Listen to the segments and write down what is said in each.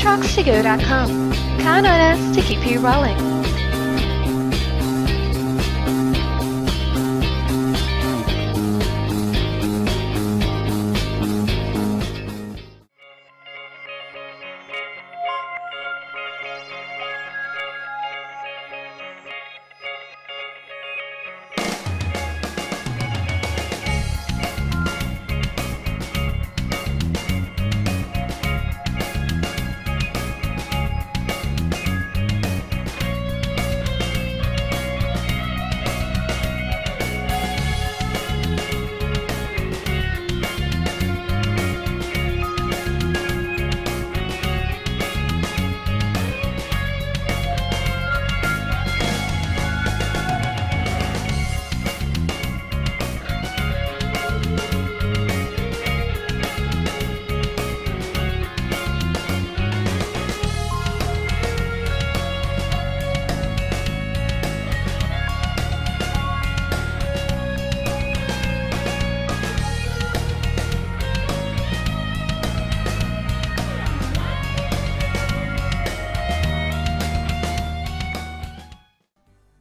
handtruckstogo.com. Count on us to keep you rolling.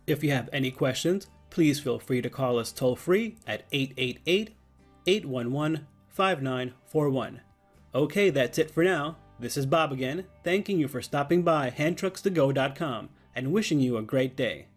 If you have any questions, please feel free to call us toll-free at 888-811-5941. Okay, that's it for now. This is Bob again, thanking you for stopping by handtruckstogo.com and wishing you a great day.